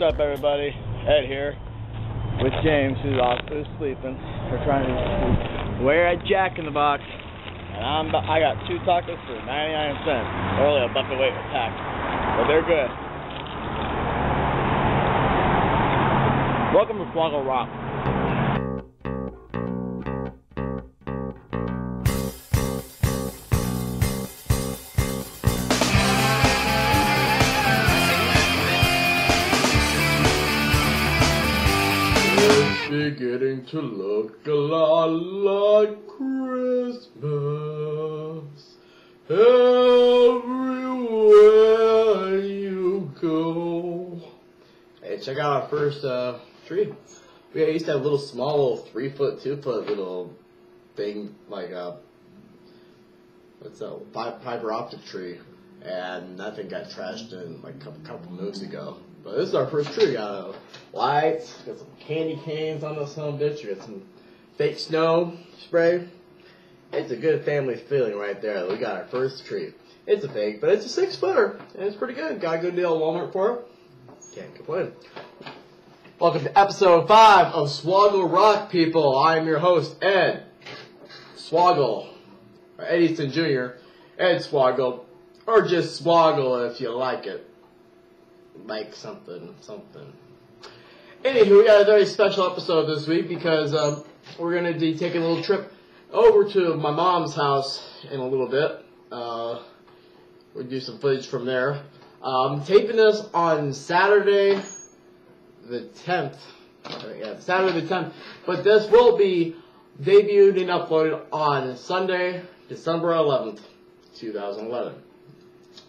What's up, everybody? Ed here with James, who's also sleeping. We're trying to sleep. We're at Jack in the Box, and I got 2 tacos for 99 cents. They're only a buck a weight a pack, but they're good. Welcome to SWOGGLE Rock. It's beginning to look a lot like Christmas everywhere you go. Hey, check out our first tree. We used to have a little small, little 3-foot, 2-foot little thing, like what's that, fiber optic tree, and that thing got trashed in like a couple moves ago. But this is our first tree. We got lights, got some candy canes on this son bitch. We got some fake snow spray. It's a good family feeling right there. We got our first tree. It's a fake, but it's a 6-footer, and it's pretty good. Got a good deal at Walmart for it. Can't complain. Welcome to episode 5 of SWOGGLE Rock, people. I am your host, Ed Swoggle, or Eddieson Jr., Ed Swoggle, or just Swoggle if you like it. Like something. Anywho, we got a very special episode this week because we're going to be taking a little trip over to my mom's house in a little bit. We'll do some footage from there. Taping this on Saturday the 10th. Yeah, Saturday the 10th. But this will be debuted and uploaded on Sunday, December 11th, 2011.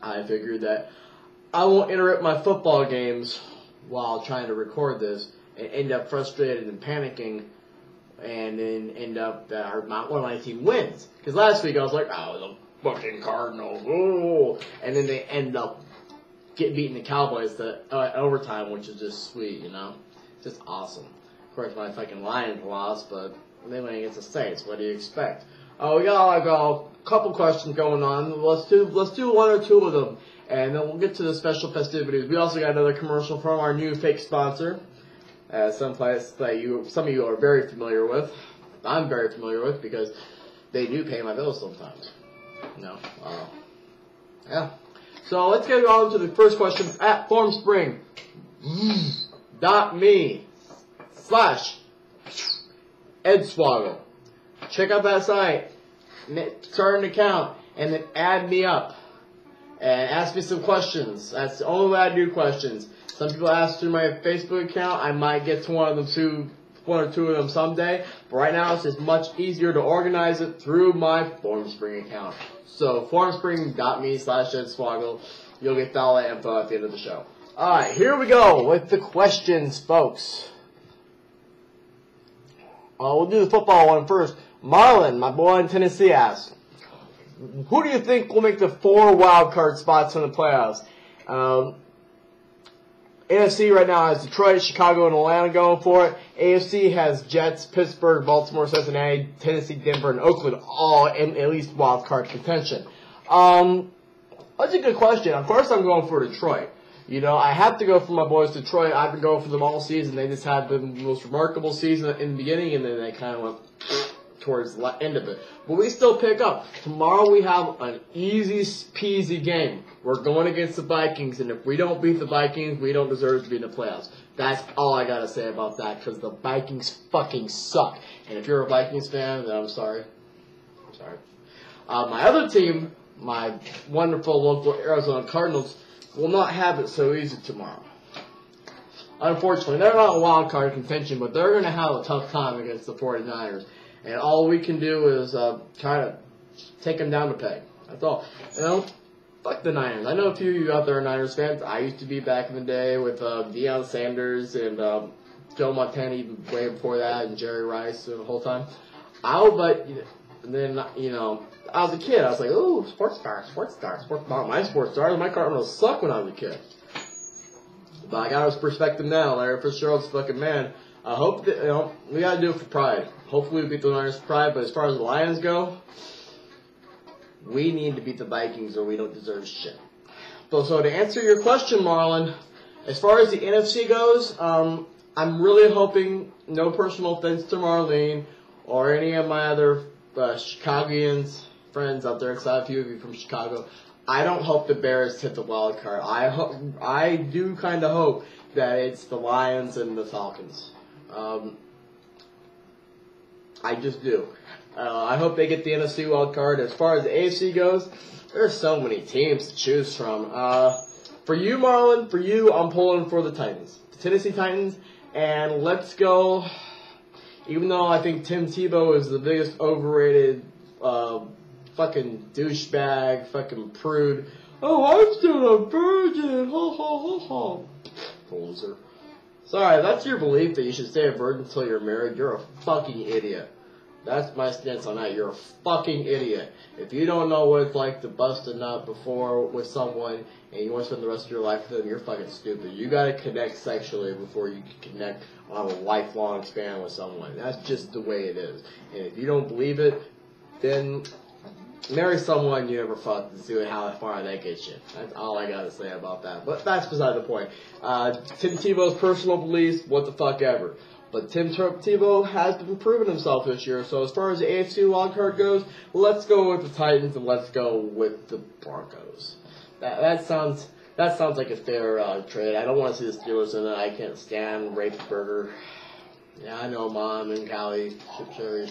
I figured that I won't interrupt my football games while trying to record this and end up frustrated and panicking and then end up that one of my team wins. Because last week I was like, oh, the fucking Cardinals, oh, and then they end up beating the Cowboys to overtime, which is just sweet, you know? Just awesome. Of course, my fucking Lions lost, but they went against the Saints. What do you expect? We got like a couple questions going on. Let's do 1 or 2 of them. And then we'll get to the special festivities. We also got another commercial from our new fake sponsor, someplace that some of you are very familiar with. I'm very familiar with because they do pay my bills sometimes. No, yeah. So let's get on to the first question at formspring.me/EdSwoggle. Check out that site, start an account, and then add me up. And ask me some questions. That's the only way I do questions. Some people ask through my Facebook account. I might get to one or 2 of them someday. But right now, it's just much easier to organize it through my Formspring account. So, formspring.me/EdSwoggle. You'll get all that info at the end of the show. Alright, here we go with the questions, folks. We'll do the football one first. Marlon, my boy in Tennessee, asks, who do you think will make the 4 wild card spots in the playoffs? NFC right now has Detroit, Chicago, and Atlanta going for it. AFC has Jets, Pittsburgh, Baltimore, Cincinnati, Tennessee, Denver, and Oakland all in at least wild card contention. That's a good question. Of course I'm going for Detroit. You know, I have to go for my boys Detroit. I've been going for them all season. They just had the most remarkable season in the beginning, and then they kind of went towards the end of it. But we still pick up. Tomorrow we have an easy peasy game. We're going against the Vikings, and if we don't beat the Vikings, we don't deserve to be in the playoffs. That's all I gotta say about that, because the Vikings fucking suck. And if you're a Vikings fan, then I'm sorry. I'm sorry. My other team, my wonderful local Arizona Cardinals, will not have it so easy tomorrow. Unfortunately, they're not a wild card contention, but they're going to have a tough time against the 49ers. And all we can do is try to take them down a peg. That's all. You know, fuck the Niners. I know a few of you out there are Niners fans. I used to be back in the day with Deion Sanders and Joe Montana, even way before that, and Jerry Rice the whole time. And then, you know, I was a kid. I was like, ooh, sports stars. My sports stars. My Cardinals suck when I was a kid. But I gotta respect them now. Larry Fitzgerald's a fucking man. I hope that, you know, we gotta do it for pride. Hopefully we beat the Niners for pride, but as far as the Lions go, we need to beat the Vikings or we don't deserve shit. So to answer your question, Marlon, As far as the NFC goes, I'm really hoping, no personal offense to Marlene or any of my other Chicagoans friends out there, because I have a few of you from Chicago. I don't hope the Bears hit the wild card. I do kind of hope that it's the Lions and the Falcons. I just do. I hope they get the NFC wild card. As far as the AFC goes, there's so many teams to choose from. For you, Marlon, for you, I'm pulling for the Titans. The Tennessee Titans. And let's go, even though I think Tim Tebow is the biggest overrated fucking douchebag, fucking prude. Oh, I'm still a virgin. Ha ha ha ha. Poser. Sorry, if that's your belief that you should stay a virgin until you're married, you're a fucking idiot. That's my stance on that. You're a fucking idiot. If you don't know what it's like to bust a nut before with someone and you want to spend the rest of your life with them, you're fucking stupid. You gotta connect sexually before you can connect on a lifelong span with someone. That's just the way it is. And if you don't believe it, then marry someone you never fucked and see how far that gets you. That's all I gotta say about that. But that's beside the point. Tim Tebow's personal beliefs, what the fuck ever. But Tim Tebow has been proving himself this year. So as far as the AFC wildcard goes, let's go with the Titans and let's go with the Broncos. That sounds like a fair trade. I don't want to see the Steelers in it. I can't stand Rapeburger. Yeah, I know Mom and Callie,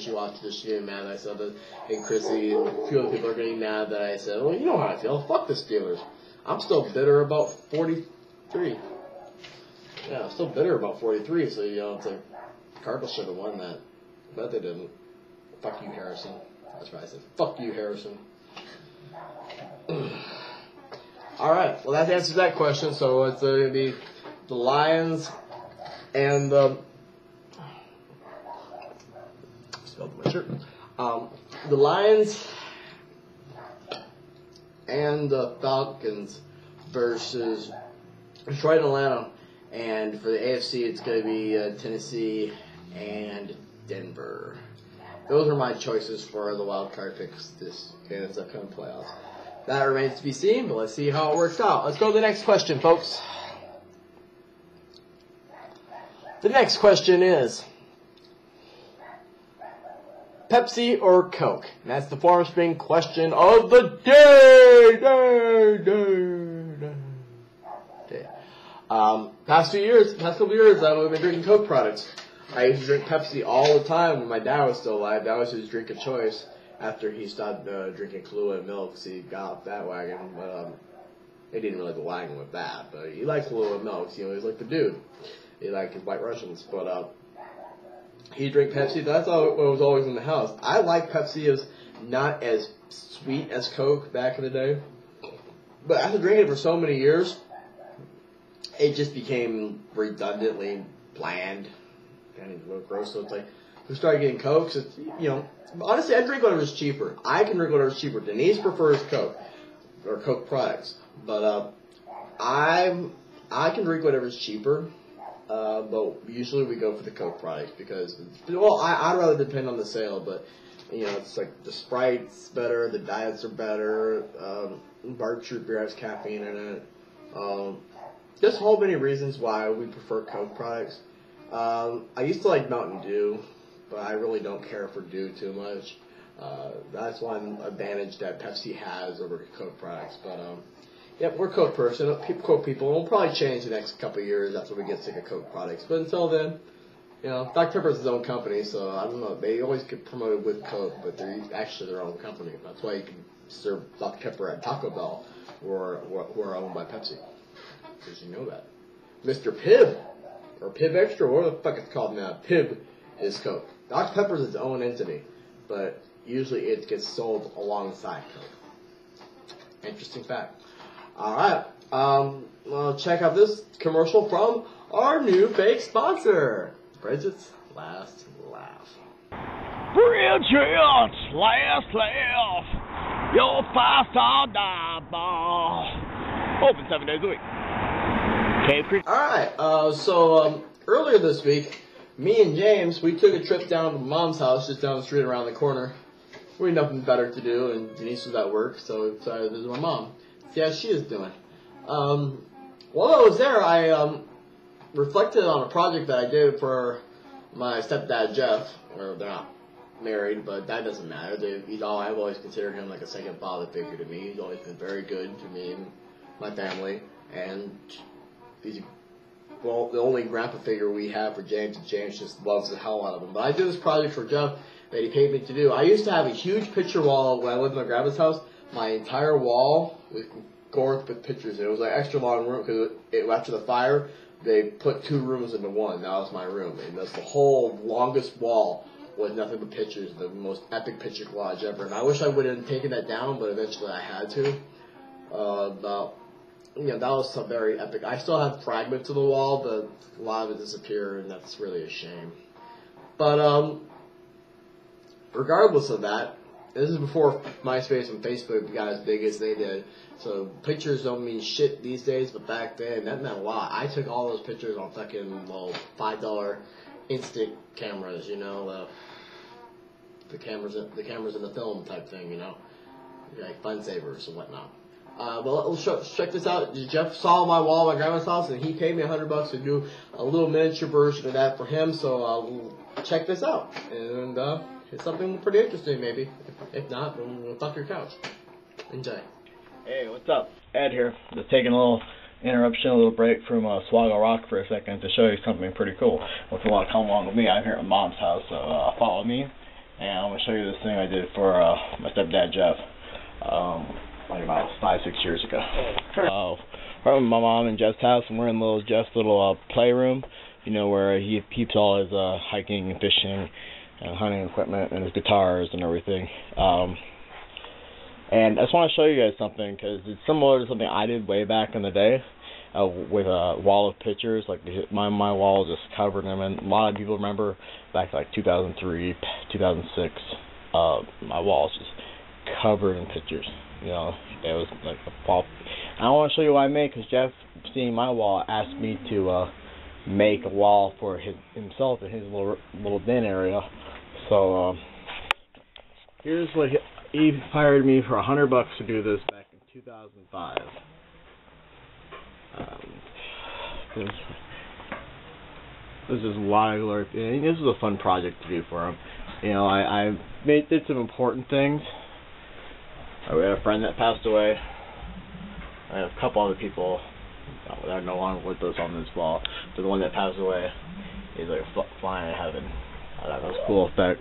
she watched this. She getting mad that I said that. And Chrissy and a few other people are getting mad that I said, well, you know how I feel. Fuck the Steelers. I'm still bitter about 43. Yeah, I'm still bitter about 43, so, you know, it's like, Cardinals should have won that. But they didn't. Fuck you, Harrison. That's right, I said, fuck you, Harrison. Alright, well, that answers that question, so it's going to be the Lions and the... spelled my shirt. The Lions and the Falcons versus Detroit and Atlanta. And for the AFC, it's going to be Tennessee and Denver. Those are my choices for the wild card picks this upcoming playoffs. That remains to be seen, but let's see how it works out. Let's go to the next question, folks. The next question is Pepsi or Coke? And that's the Farm Spring question of the day. Past couple of years, I've been drinking Coke products. I used to drink Pepsi all the time when my dad was still alive. That was his drink of choice after he stopped drinking Kahlua and milk, so he got off that wagon. But he didn't really go wagon with that. But he liked Kahlua and milk. You know, he's like the dude. He liked his White Russians. But he drank Pepsi. That's all what was always in the house. I like Pepsi as not as sweet as Coke back in the day. But after drinking it for so many years, it just became redundantly bland, kind of a little gross. So it's like, we started getting Cokes. It's, you know, honestly, I drink whatever's cheaper. I can drink whatever's cheaper. Denise prefers Coke or Coke products, but I can drink whatever's cheaper. But usually we go for the Coke products because, well, I'd rather depend on the sale. But you know, it's like the Sprite's better, the diets are better. Bark Troop beer has caffeine in it. There's a whole many reasons why we prefer Coke products. I used to like Mountain Dew, but I really don't care for Dew too much. That's one advantage that Pepsi has over Coke products. But yep, we're Coke Coke people. We'll probably change the next couple of years after we get sick of Coke products. But until then, you know, Dr. Pepper's his own company, so I don't know. They always get promoted with Coke, but they're actually their own company. That's why you can serve Dr. Pepper at Taco Bell, who are owned by Pepsi. Because you know that. Mr. Pibb, or Pibb Extra, or what the fuck it's called now. Pibb is Coke. Dr. Pepper's its own entity, but usually it gets sold alongside Coke. Interesting fact. Alright, well, check out this commercial from our new fake sponsor, Bridget's Last Laugh. Bridget's Last Laugh, your 5-star dive bar. Open 7 days a week. Alright, so earlier this week, me and James, we took a trip down to Mom's house just down the street around the corner. We had nothing better to do, and Denise was at work, so we decided to visit my mom. See how she is doing. while I was there, I reflected on a project that I did for my stepdad Jeff. Or they're not married, but that doesn't matter. I've always considered him like a second father figure to me. He's always been very good to me and my family, and he's the only grandpa figure we have for James, and James just loves the hell out of him. But I did this project for Jeff that he paid me to do. I used to have a huge picture wall when I lived in my grandma's house. My entire wall was gorgeous with pictures. It was like extra long room because after the fire, they put 2 rooms into one. That was my room, and that's the whole longest wall was nothing but pictures. The most epic picture collage ever. And I wish I would have taken that down, but eventually I had to. That was some very epic. I still have fragments of the wall, but a lot of it disappeared, and that's really a shame. But regardless of that, this is before MySpace and Facebook got as big as they did. So pictures don't mean shit these days, but back then that meant a lot. I took all those pictures on fucking $5 instant cameras, the cameras in the film type thing, like fun savers and whatnot. Well, let's check this out. Jeff saw my wall at my grandma's house, and he paid me $100 to do a little miniature version of that for him. So check this out, and it's something pretty interesting, maybe. If not, then we'll fuck your couch. Enjoy. Hey, what's up? Ed here. Just taking a little interruption, a little break from SWOGGLE ROCK for a second to show you something pretty cool. If you want to come along with me, I'm here at Mom's house, so follow me, and I'm going to show you this thing I did for my stepdad Jeff, like about 5-6 years ago. We're at my mom and Jeff's house, and we're in Jeff's little playroom, where he keeps all his hiking and fishing and hunting equipment and his guitars and everything. And I just want to show you guys something, because it's similar to something I did way back in the day with a wall of pictures. Like my wall is just covered in them, and a lot of people remember back like 2003, 2006, my wall is just covered in pictures. It was like a wall. I want to show you what I made, because Jeff, seeing my wall, asked me to make a wall for himself in his little den area. So here's what he hired me for $100 to do this back in 2005. This is why this was a fun project to do for him. I did some important things. We had a friend that passed away. I have a couple other people that are no longer with us on this wall. But the one that passed away is like flying in heaven. That was a cool effect.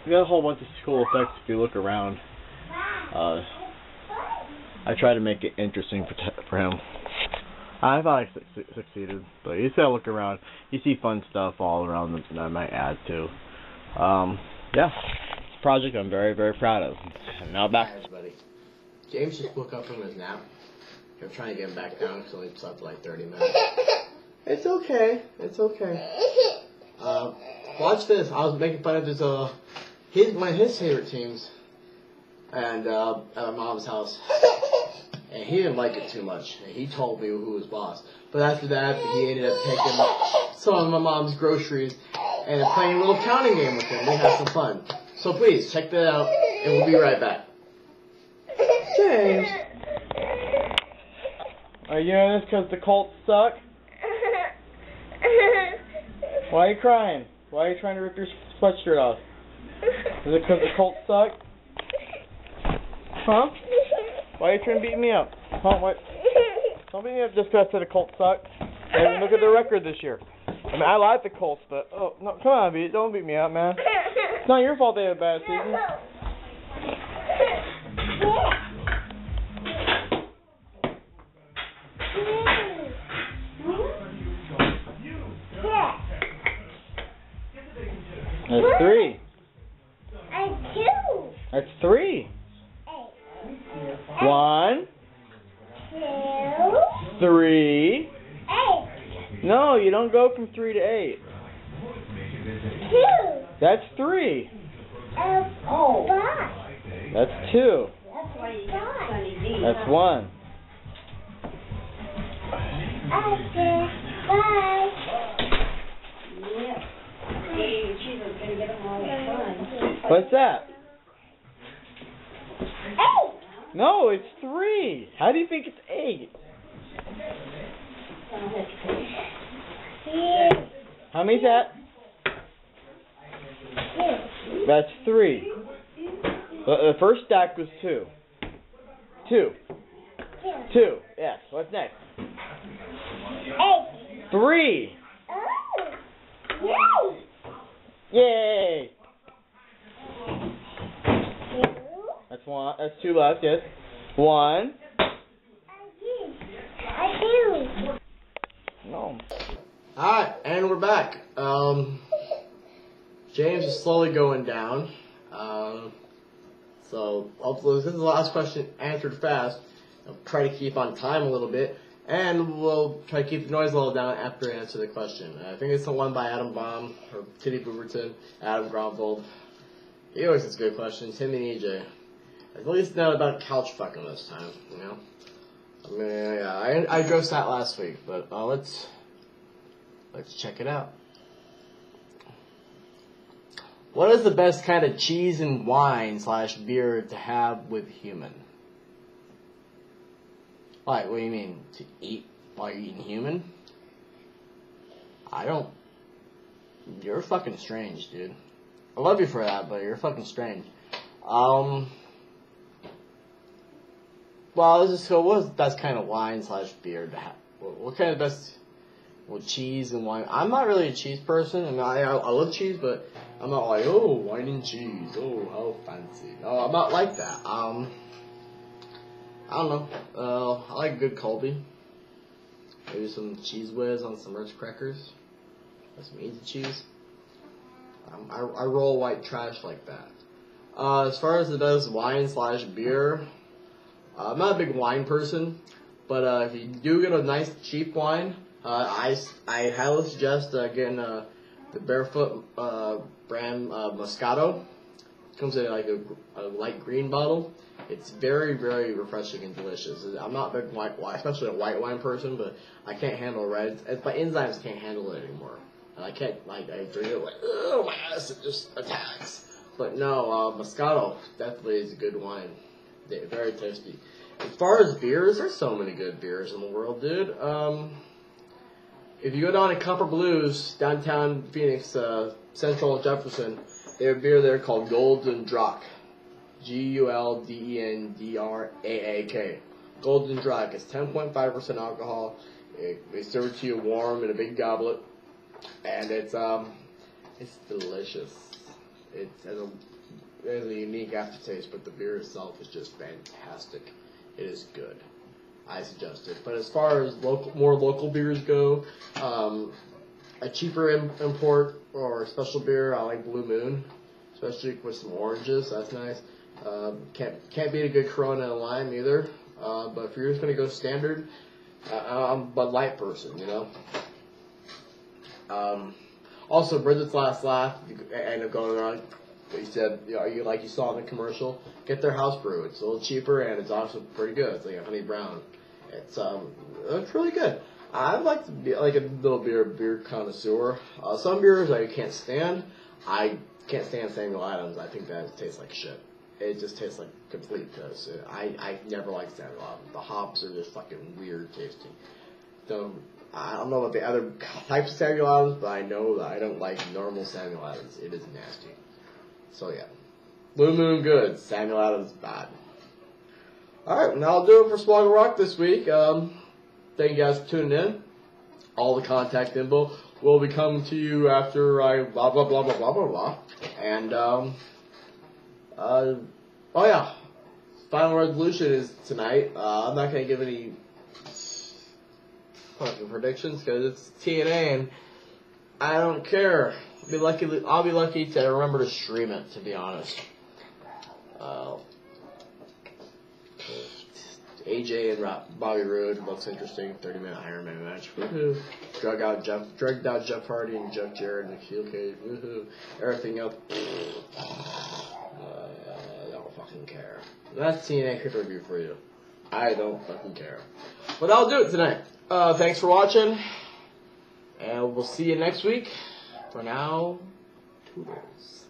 We got a whole bunch of cool effects if you look around. I tried to make it interesting for him. I thought I succeeded, but you just gotta look around. You see fun stuff all around that I might add to. Yeah, it's a project I'm very, very proud of. And now back. Hi, everybody. James just woke up from his nap. I'm trying to get him back down because he slept for like 30 minutes. It's okay. It's okay. Watch this. I was making fun of one of his favorite teams, and at my mom's house, and he didn't like it too much. And he told me who was boss. But after that, he ended up taking some of my mom's groceries and playing a little counting game with him. We had some fun. So please check that out, and we'll be right back. James, are you doing this because the Colts suck? Why are you crying? Why are you trying to rip your sweatshirt off? Is it because the Colts suck? Huh? Why are you trying to beat me up? Huh? What? Don't beat me up just because I said the Colts suck. Hey, look at the record this year. I mean, I like the Colts, but oh no, come on, don't beat me up, man. It's not your fault they had a bad season. That's 3. And 2. That's 3. 1, 2, 3. 8. No, you don't go from 3 to 8. 2. That's 3. 5. That's 2. That's 1. Okay. Bye. What's that? 8. No, it's 3. How do you think it's 8? Yeah. How many's that? Yeah. That's 3. The first stack was 2. 2. Yeah. 2. Yes. What's next? 8. 3. Oh. Yay. Yay! 2. That's 1. That's 2 left. Yes. 1. I do. No. Alright, and we're back. James is slowly going down. So hopefully this is the last question answered fast. I'll try to keep on time a little bit, and we'll try to keep the noise level down after I answer the question. I think it's the one by Adam Baum, or Titty Booberton, Adam Gromfold. He always has good questions, him and EJ. At least not about couch fucking this time, you know? I mean, yeah, I addressed that last week, but let's check it out. What is the best kind of cheese and wine / beer to have with human? Like, what do you mean? To eat while you're eating human? I don't. You're fucking strange, dude. I love you for that, but you're fucking strange. Well, let's just go. What's the best kind of wine / beer to have? What kind of best? Well, cheese and wine. I'm not really a cheese person. I mean, I love cheese, but I'm not like, oh, wine and cheese. Oh, how fancy. No, I'm not like that. I don't know. I like good Colby. Maybe some cheese whiz on some Ritz crackers. Or some easy cheese. I roll white trash like that. As far as the best wine / beer, I'm not a big wine person, but if you do get a nice cheap wine, I highly suggest getting the Barefoot brand Moscato. It comes in like a light green bottle. It's very, very refreshing and delicious. I'm not a big white wine, especially a white wine person, but I can't handle red. My enzymes can't handle it anymore. And I can't, I drink it like, oh, my acid just attacks. But no, Moscato definitely is a good wine. They're very tasty. As far as beers, there's so many good beers in the world, dude. If you go down to Copper Blues, downtown Phoenix, Central Jefferson, they have a beer there called Golden Draak. Guldendraak. Golden Draak. It's 10.5% alcohol. They serve it to you warm in a big goblet, and it's delicious. It has a unique aftertaste, but the beer itself is just fantastic. It is good. I suggest it. But as far as more local beers go, a cheaper import or special beer, I like Blue Moon, especially with some oranges. That's nice. Can't beat a good Corona and lime either. But if you're just gonna go standard, I'm a Bud Light person, you know. Also, Bridget's Last Laugh, you end up going around. What you said, like you saw in the commercial, get their house brew. It's a little cheaper and it's also pretty good. It's like a honey brown. It's really good. I'd like to be like a little beer connoisseur. Some beers I can't stand. I can't stand Samuel Adams. I think that tastes like shit. It just tastes like complete piss. I never liked Samuel Adams. The hops are just fucking weird tasting. So I don't know about the other types of Samuel Adams, but I know that I don't like normal Samuel Adams. It is nasty. So yeah, Blue Moon good, Samuel Adams bad. Alright, now I'll do it for SWOGGLE ROCK this week. Thank you guys for tuning in. All the contact info will be coming to you after I blah blah blah blah blah blah blah. And oh yeah, final resolution is tonight. I'm not gonna give any fucking predictions because it's TNA and I don't care. I'll be lucky to remember to stream it, to be honest. AJ and Bobby Roode looks interesting. 30-minute Iron Man match. Woohoo! Drugged out Jeff Hardy and Jeff Jarrett in the steel cage. Woohoo! Everything else. I don't fucking care. That's TNA pay-per-view for you. I don't fucking care. But I'll do it tonight. Thanks for watching, and we'll see you next week. For now, toodles.